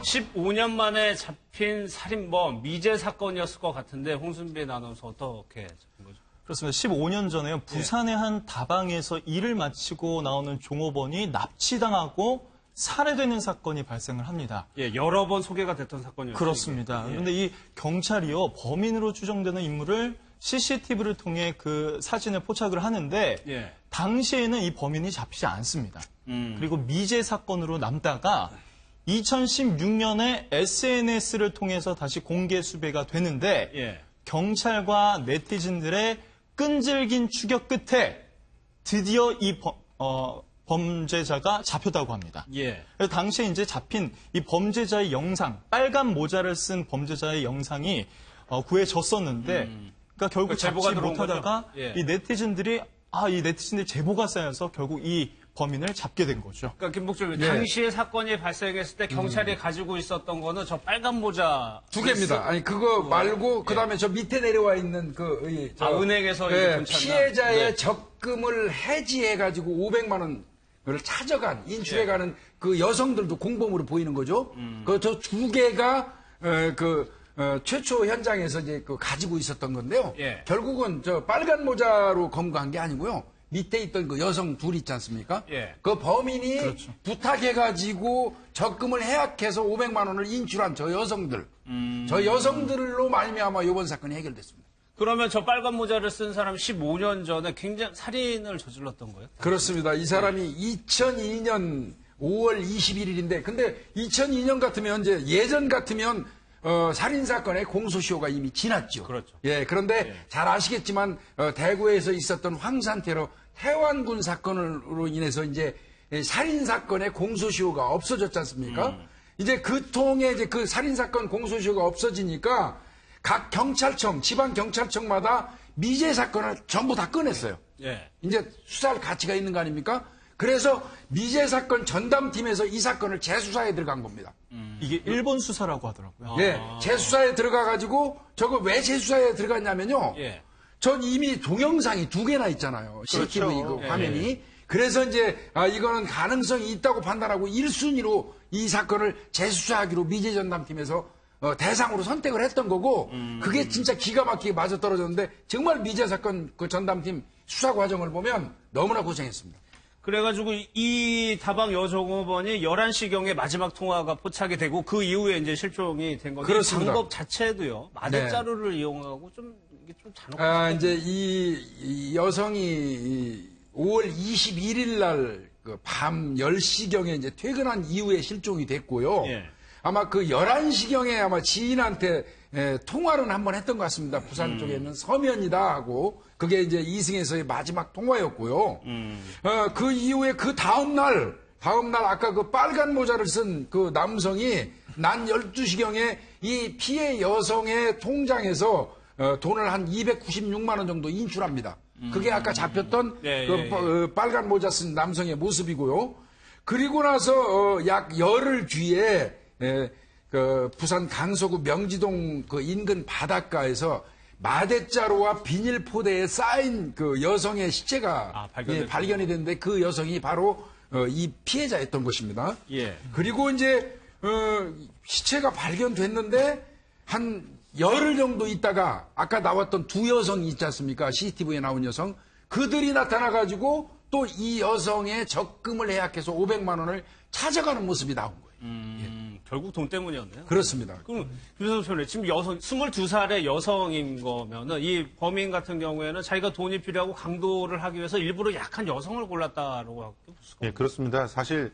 15년 만에 잡힌 살인범, 미제 사건이었을 것 같은데 홍순빈 아나운서 어떻게 잡은 거죠? 그렇습니다. 15년 전에요. 부산의 한 다방에서 일을 마치고 나오는 종업원이 납치당하고 살해되는 사건이 발생을 합니다. 예, 여러 번 소개가 됐던 사건이었죠. 그렇습니다. 그런데 이 경찰이요, 범인으로 추정되는 인물을 CCTV를 통해 그 사진을 포착을 하는데 당시에는 이 범인이 잡히지 않습니다. 그리고 미제 사건으로 남다가 2016년에 SNS를 통해서 다시 공개 수배가 되는데 경찰과 네티즌들의 끈질긴 추격 끝에 드디어 이 범죄자가 잡혔다고 합니다. 그래서 당시에 이제 잡힌 이 범죄자의 영상, 빨간 모자를 쓴 범죄자의 영상이 구해졌었는데, 그러니까 결국 잡지 못하다가 이 네티즌들이 제보가 쌓여서 결국 이 범인을 잡게 된 거죠. 그러니까 김복준, 당시에 사건이 발생했을 때 경찰이 가지고 있었던 거는 저 빨간 모자 두 개입니다. 아니 그거 말고 그다음에 저 밑에 내려와 있는 은행에서 피해자의 적금을 해지해 가지고 500만 원을 찾아간 인출해가는 그 여성들도 공범으로 보이는 거죠. 그 저 두 개가 최초 현장에서 이제 가지고 있었던 건데요. 결국은 저 빨간 모자로 검거한 게 아니고요. 밑에 있던 그 여성 둘 있지 않습니까? 그 범인이 부탁해가지고 적금을 해약해서 500만 원을 인출한 저 여성들. 저 여성들로 말미암아 이번 사건이 해결됐습니다. 그러면 저 빨간 모자를 쓴 사람 15년 전에 굉장히 살인을 저질렀던 거예요? 그렇습니다. 이 사람이 2002년 5월 21일인데 근데 2002년 같으면 이제 예전 같으면 살인사건의 공소시효가 이미 지났죠. 그렇죠. 그런데 잘 아시겠지만, 대구에서 있었던 황산테러 태완군 사건으로 인해서 이제 살인사건의 공소시효가 없어졌지 않습니까? 이제 그 통에 이제 그 살인사건 공소시효가 없어지니까 각 경찰청, 지방경찰청마다 미제 사건을 전부 다 꺼냈어요. 이제 수사할 가치가 있는 거 아닙니까? 그래서 미제 사건 전담팀에서 이 사건을 재수사에 들어간 겁니다. 이게 일본 수사라고 하더라고요. 재수사에 들어가가지고 저거 왜 재수사에 들어갔냐면요. 전 이미 동영상이 2개나 있잖아요. CCTV 그 화면이. 그래서 이제 이거는 가능성이 있다고 판단하고 1순위로 이 사건을 재수사하기로 미제 전담팀에서 대상으로 선택을 했던 거고 그게 진짜 기가 막히게 맞아떨어졌는데 정말 미제 사건 그 전담팀 수사 과정을 보면 너무나 고생했습니다. 그래가지고 이 다방 여종업원이 11시경에 마지막 통화가 포착이 되고 그 이후에 이제 실종이 된 건데 그렇습니다. 방법 자체도요. 마대자루를 이용하고 이게 좀 잔혹한. 이제 이 여성이 5월 21일 날 밤 10시경에 이제 퇴근한 이후에 실종이 됐고요. 아마 그 11시경에 아마 지인한테 통화를 한번 했던 것 같습니다. 부산 쪽에 있는 서면이다 하고 그게 이제 이승에서의 마지막 통화였고요. 그 이후에 그 다음날 아까 그 빨간 모자를 쓴 그 남성이 난 12시경에 이 피해 여성의 통장에서 돈을 한 296만 원 정도 인출합니다. 그게 아까 잡혔던 빨간 모자 쓴 남성의 모습이고요. 그리고 나서 약 열흘 뒤에 그 부산 강서구 명지동 그 인근 바닷가에서 마대자루와 비닐포대에 쌓인 그 여성의 시체가 발견이 됐는데 그 여성이 바로 이 피해자였던 것입니다. 그리고 이제 시체가 발견됐는데 한 열흘 정도 있다가 아까 나왔던 두 여성이 있지 않습니까? CCTV에 나온 여성. 그들이 나타나가지고 또 이 여성의 적금을 해약해서 500만 원을 찾아가는 모습이 나온 거예요. 결국 돈 때문이었네요. 그렇습니다. 그럼 김선수 지금 22살의 여성인 거면은 이 범인 같은 경우에는 자기가 돈이 필요하고 강도를 하기 위해서 일부러 약한 여성을 골랐다라고 할 수가 없나요? 그렇습니다. 사실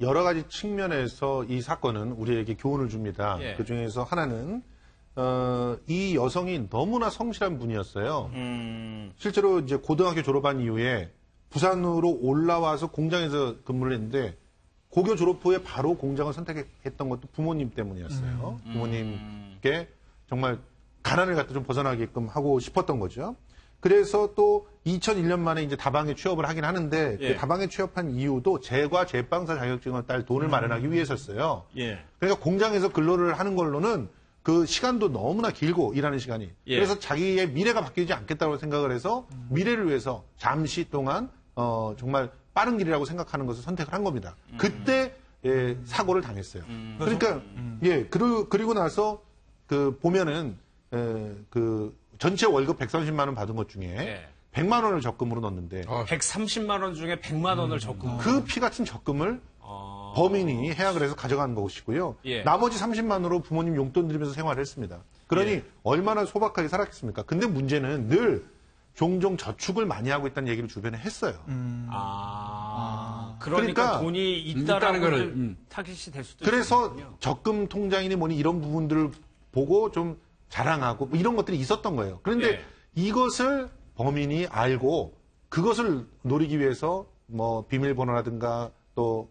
여러 가지 측면에서 이 사건은 우리에게 교훈을 줍니다. 그 중에서 하나는 이 여성이 너무나 성실한 분이었어요. 실제로 이제 고등학교 졸업한 이후에 부산으로 올라와서 공장에서 근무를 했는데 고교 졸업 후에 바로 공장을 선택했던 것도 부모님 때문이었어요. 부모님께 정말 가난을 갖다 좀 벗어나게끔 하고 싶었던 거죠. 그래서 또 2001년 만에 이제 다방에 취업을 하긴 하는데 그 다방에 취업한 이유도 제과 제빵사 자격증을 딸 돈을 마련하기 위해서였어요. 그러니까 공장에서 근로를 하는 걸로는 그 시간도 너무나 길고 일하는 시간이. 그래서 자기의 미래가 바뀌지 않겠다고 생각을 해서 미래를 위해서 잠시 동안 정말 빠른 길이라고 생각하는 것을 선택을 한 겁니다. 그때 사고를 당했어요. 그러니까 그리고 나서 그 보면은 그 전체 월급 130만 원 받은 것 중에 100만 원을 적금으로 넣었는데 130만 원 중에 100만 원을 적금. 그 피 같은 적금을 범인이 해약을 해서 가져간 것이고요. 나머지 30만 원으로 부모님 용돈 드리면서 생활을 했습니다. 그러니 얼마나 소박하게 살았겠습니까? 근데 문제는 늘 종종 저축을 많이 하고 있다는 얘기를 주변에 했어요. 그러니까 돈이 있다라는 걸 타깃이 될 수도 그래서 있군요. 적금 통장이니 뭐니 이런 부분들을 보고 좀 자랑하고 뭐 이런 것들이 있었던 거예요. 그런데 이것을 범인이 알고 그것을 노리기 위해서 뭐 비밀번호라든가 또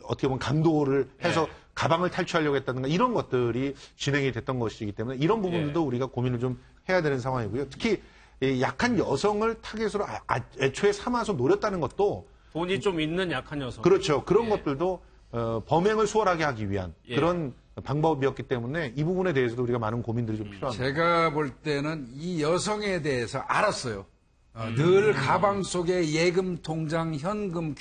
어떻게 보면 감도를 해서 가방을 탈취하려고 했다든가 이런 것들이 진행이 됐던 것이기 때문에 이런 부분들도 우리가 고민을 좀 해야 되는 상황이고요. 특히 이 약한 여성을 타겟으로 애초에 삼아서 노렸다는 것도 돈이 좀 있는 약한 여성. 그렇죠. 그런 것들도 범행을 수월하게 하기 위한 그런 방법이었기 때문에 이 부분에 대해서도 우리가 많은 고민들이 좀 필요합니다. 제가 볼 때는 이 여성에 대해서 알았어요. 늘 가방 속에 예금 통장, 현금,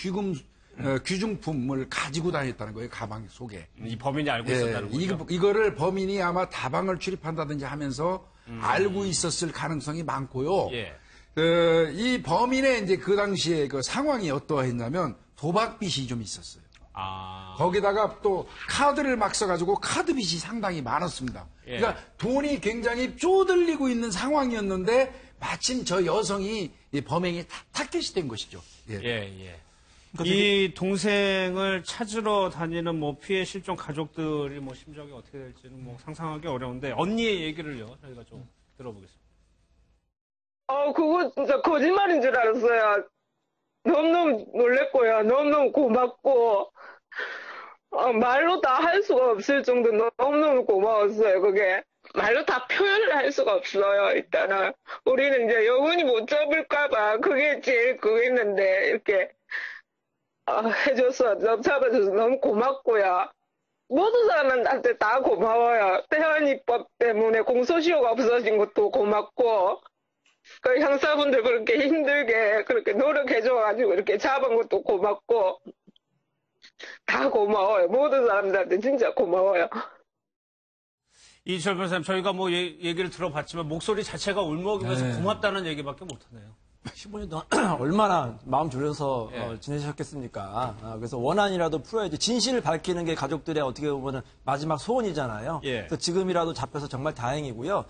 귀중품을 가지고 다녔다는 거예요. 가방 속에. 이 범인이 알고 있었다는 거죠. 이거를 범인이 아마 다방을 출입한다든지 하면서 알고 있었을 가능성이 많고요. 이 범인의 이제 그 당시에 그 상황이 어떠했냐면 도박빚이 좀 있었어요. 거기다가 또 카드를 막 써가지고 카드빚이 상당히 많았습니다. 그러니까 돈이 굉장히 쪼들리고 있는 상황이었는데 마침 저 여성이 이 범행에 타겟이 된 것이죠. 이 동생을 찾으러 다니는 뭐 피해 실종 가족들이 뭐 심정이 어떻게 될지는 뭐 상상하기 어려운데 언니의 얘기를요 저희가 좀 들어보겠습니다. 그거 진짜 거짓말인 줄 알았어요. 너무너무 놀랬고요. 너무너무 고맙고 말로 다 할 수가 없을 정도 너무너무 고마웠어요. 그게 말로 다 표현을 할 수가 없어요. 일단은 우리는 이제 영원히 못 잡을까봐 그게 제일 그거였는데 이렇게 해줘서 잡아줘서 너무 고맙고요. 모든 사람한테 다 고마워요. 태안이법 때문에 공소시효가 없어진 것도 고맙고 그 형사분들 그렇게 힘들게 그렇게 노력해줘가지고 이렇게 잡은 것도 고맙고 다 고마워요. 모든 사람들한테 진짜 고마워요. 이철 변호사님 저희가 뭐 얘기를 들어봤지만 목소리 자체가 울먹이면서 고맙다는 얘기밖에 못하네요. 15년 동안 얼마나 마음 졸여서 지내셨겠습니까? 그래서 원한이라도 풀어야지. 진실을 밝히는 게 가족들의 어떻게 보면 마지막 소원이잖아요. 그래서 지금이라도 잡혀서 정말 다행이고요.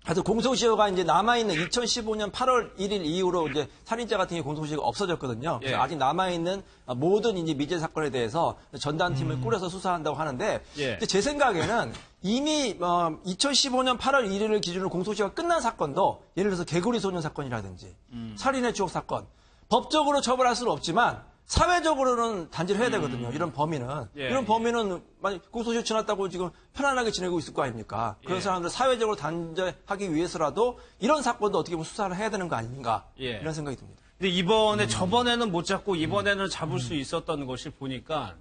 그래서 공소시효가 이제 남아있는 2015년 8월 1일 이후로 이제 살인자 같은 경우 공소시효가 없어졌거든요. 그래서 아직 남아있는 모든 이제 미제 사건에 대해서 전담팀을 꾸려서 수사한다고 하는데 제 생각에는 이미 2015년 8월 1일을 기준으로 공소시효가 끝난 사건도 예를 들어서 개구리 소년 사건이라든지 살인의 추억 사건 법적으로 처벌할 수는 없지만 사회적으로는 단죄를 해야 되거든요. 이런 범인은. 이런 범인은 만약 공소시효 지났다고 지금 편안하게 지내고 있을 거 아닙니까? 그런 사람들 사회적으로 단죄하기 위해서라도 이런 사건도 어떻게 보면 수사를 해야 되는 거 아닌가 이런 생각이 듭니다. 근데 이번에 저번에는 못 잡고 이번에는 잡을 수 있었던 것이 보니까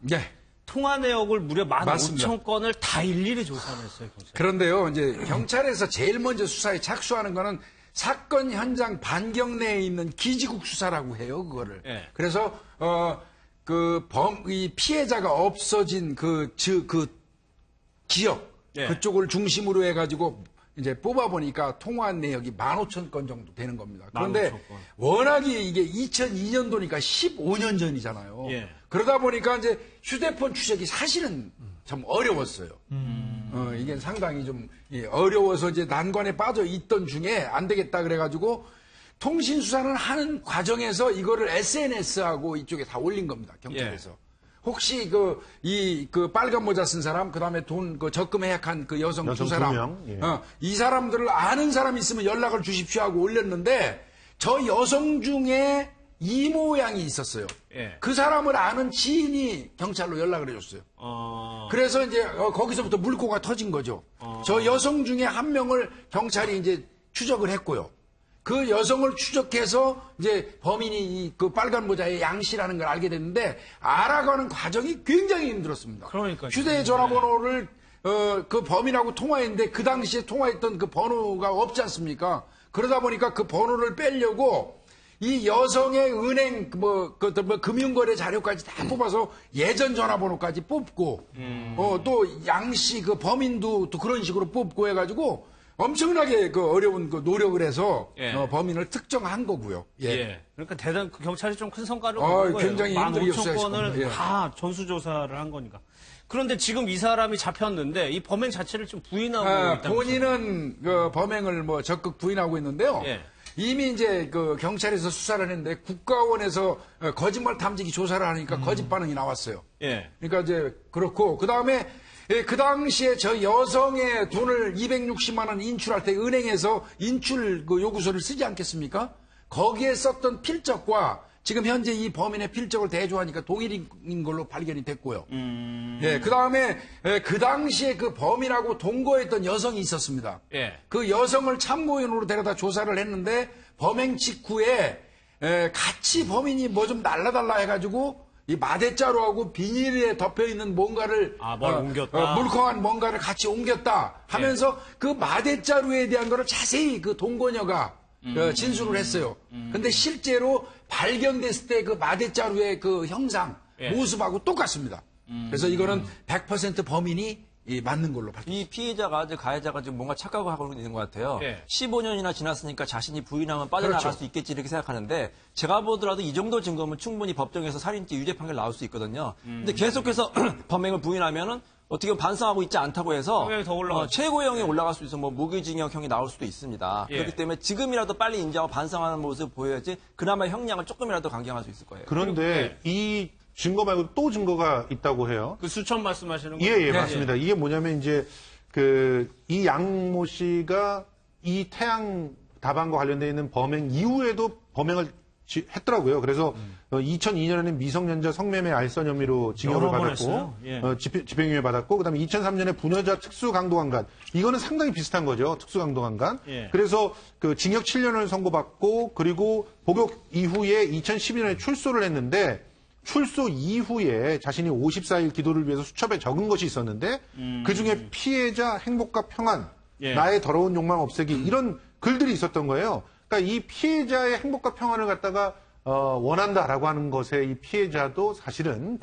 통화 내역을 무려 15,000건을 다 일일이 조사를 했어요. 경찰. 그런데요, 이제 경찰에서 제일 먼저 수사에 착수하는 거는 사건 현장 반경 내에 있는 기지국 수사라고 해요, 그거를. 그래서, 이 피해자가 없어진 그 지역, 그쪽을 중심으로 해가지고 이제 뽑아보니까 통화 내역이 15,000건 정도 되는 겁니다. 그런데 15,000건. 워낙에 이게 2002년도니까 15년 전이잖아요. 그러다 보니까 이제 휴대폰 추적이 사실은 참 어려웠어요. 이게 상당히 좀 어려워서 이제 난관에 빠져 있던 중에 안 되겠다 그래가지고 통신 수사를 하는 과정에서 이거를 SNS하고 이쪽에 다 올린 겁니다. 경찰에서. 혹시 그 빨간 모자 쓴 사람, 그 다음에 적금 해약한 그 여성 두 사람, 이 사람들을 아는 사람이 있으면 연락을 주십시오 하고 올렸는데 저 여성 중에 이모 양이 있었어요. 그 사람을 아는 지인이 경찰로 연락을 해줬어요. 그래서 이제 거기서부터 물꼬가 터진 거죠. 저 여성 중에 한 명을 경찰이 이제 추적을 했고요. 그 여성을 추적해서 이제 범인이 그 빨간 모자의 양 씨라는 걸 알게 됐는데 알아가는 과정이 굉장히 힘들었습니다. 그러니까요. 휴대전화번호를 그 범인하고 통화했는데 그 당시에 통화했던 그 번호가 없지 않습니까? 그러다 보니까 그 번호를 빼려고 이 여성의 은행 금융거래 자료까지 다 뽑아서 예전 전화번호까지 뽑고 또 양씨 그 범인도 또 그런 식으로 뽑고 해가지고 엄청나게 그 어려운 그 노력을 해서 범인을 특정한 거고요. 그러니까 그 경찰이 좀 큰 성과를 거둔 거예요. 굉장히 힘들게 15,000건을 다 전수조사를 한 거니까. 그런데 지금 이 사람이 잡혔는데 이 범행 자체를 좀 부인하고 있다. 본인은 그 범행을 적극 부인하고 있는데요. 이미 이제 그 경찰에서 수사를 했는데 국가원에서 거짓말 탐지기 조사를 하니까 거짓 반응이 나왔어요. 그러니까 이제 그렇고 그 다음에 그 당시에 저 여성의 돈을 260만 원 인출할 때 은행에서 인출 그 요구서를 쓰지 않겠습니까? 거기에 썼던 필적과 지금 현재 이 범인의 필적을 대조하니까 동일인 걸로 발견이 됐고요. 그 다음에 그 당시에 그 범인하고 동거했던 여성이 있었습니다. 그 여성을 참고인으로 데려다 조사를 했는데 범행 직후에 같이 범인이 뭐 좀 날라달라 해가지고 이 마대자루하고 비닐에 덮여 있는 뭔가를 옮겼다. 물컹한 뭔가를 같이 옮겼다 하면서 그 마대자루에 대한 거를 자세히 그 동거녀가 진술을 했어요. 근데 실제로 발견됐을 때 그 마대자루의 그 형상, 모습하고 똑같습니다. 그래서 이거는 100% 범인이 맞는 걸로 밝혀졌습니다. 이 피해자가, 가해자가 지금 뭔가 착각을 하고 있는 것 같아요. 15년이나 지났으니까 자신이 부인하면 빠져나갈 수 있겠지 이렇게 생각하는데 제가 보더라도 이 정도 증거면 충분히 법정에서 살인죄 유죄 판결 나올 수 있거든요. 근데 계속해서 범행을 부인하면은 어떻게 보면 반성하고 있지 않다고 해서 최고형이 올라갈 수 있어 무기징역형이 나올 수도 있습니다. 그렇기 때문에 지금이라도 빨리 인정하고 반성하는 모습을 보여야지 그나마 형량을 조금이라도 강경할 수 있을 거예요. 그런데 이 증거 말고 또 증거가 있다고 해요. 그 수천 말씀하시는 거예요? 예, 맞습니다. 이게 뭐냐면 이제 이 양모 씨가 이 태양 다방과 관련되어 있는 범행 이후에도 범행을 했더라고요. 그래서 2002년에는 미성년자 성매매 알선 혐의로 징역을 받았고 집행유예 받았고 그다음에 2003년에 부녀자 특수강도강간 이거는 상당히 비슷한 거죠. 특수강도강간. 그래서 그 징역 7년을 선고받고 그리고 복역 이후에 2012년에 출소를 했는데 출소 이후에 자신이 54일 기도를 위해서 수첩에 적은 것이 있었는데 그중에 피해자 행복과 평안, 나의 더러운 욕망 없애기 이런 글들이 있었던 거예요. 그러니까 이 피해자의 행복과 평안을 갖다가 원한다라고 하는 것에 이 피해자도 사실은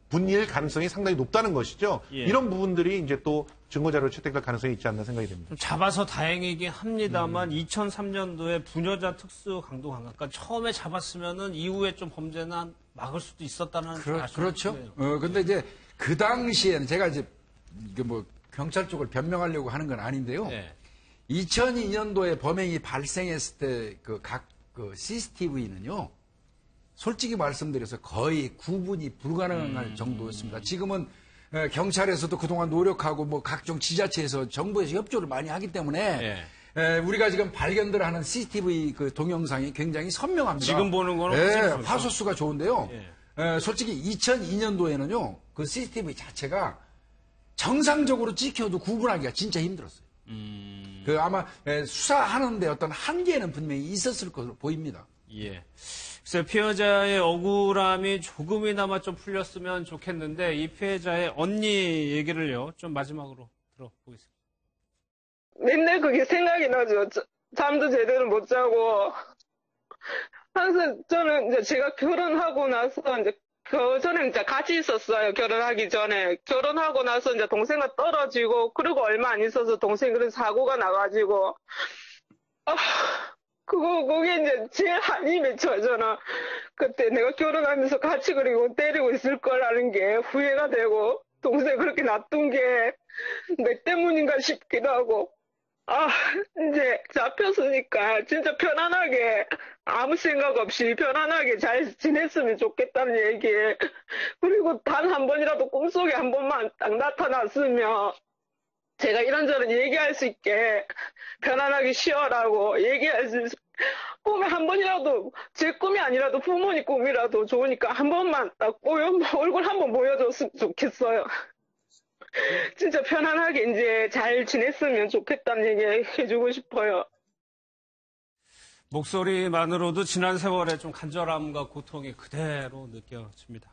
분일 가능성이 상당히 높다는 것이죠. 이런 부분들이 이제 또 증거자료로 채택될 가능성이 있지 않나 생각이 됩니다. 좀 잡아서 다행이긴 합니다만 2003년도에 부녀자 특수 강도 강간, 그러니까 처음에 잡았으면은 이후에 좀 범죄는 막을 수도 있었다는 그렇죠. 근데 이제 그 당시에는 제가 이제 경찰 쪽을 변명하려고 하는 건 아닌데요. 2002년도에 범행이 발생했을 때 각 CCTV는요. 솔직히 말씀드려서 거의 구분이 불가능할 정도였습니다. 지금은 경찰에서도 그동안 노력하고 각종 지자체에서 정부에서 협조를 많이 하기 때문에 우리가 지금 발견들 하는 CCTV 그 동영상이 굉장히 선명합니다. 지금 보는 거는 화소수가 좋은데요. 솔직히 2002년도에는요. 그 CCTV 자체가 정상적으로 찍혀도 구분하기가 진짜 힘들었어요. 아마 수사하는데 어떤 한계는 분명히 있었을 것으로 보입니다. 글쎄 피해자의 억울함이 조금이나마 좀 풀렸으면 좋겠는데 이 피해자의 언니 얘기를요 좀 마지막으로 들어보겠습니다. 맨날 그게 생각이 나죠. 잠도 제대로 못 자고 항상 저는 이제 제가 결혼하고 나서 이제 저는 이제 같이 있었어요. 결혼하기 전에. 결혼하고 나서 이제 동생과 떨어지고, 그리고 얼마 안 있어서 동생 그런 사고가 나가지고, 그게 이제 제일 한이 맺혀요, 저는. 그때 내가 결혼하면서 같이 그리고 때리고 있을 거라는 게 후회가 되고, 동생 그렇게 놔둔 게 내 때문인가 싶기도 하고, 이제 잡혔으니까 진짜 편안하게 아무 생각 없이 편안하게 잘 지냈으면 좋겠다는 얘기. 그리고 단 한 번이라도 꿈속에 한 번만 딱 나타났으면 제가 이런저런 얘기할 수 있게 편안하게 쉬어라고 얘기할 수 있을 꿈에 한 번이라도 제 꿈이 아니라도 부모님 꿈이라도 좋으니까 한 번만 딱 얼굴 한 번 보여줬으면 좋겠어요. 진짜 편안하게 이제 잘 지냈으면 좋겠다는 얘기 해주고 싶어요. 목소리만으로도 지난 세월의 좀 간절함과 고통이 그대로 느껴집니다.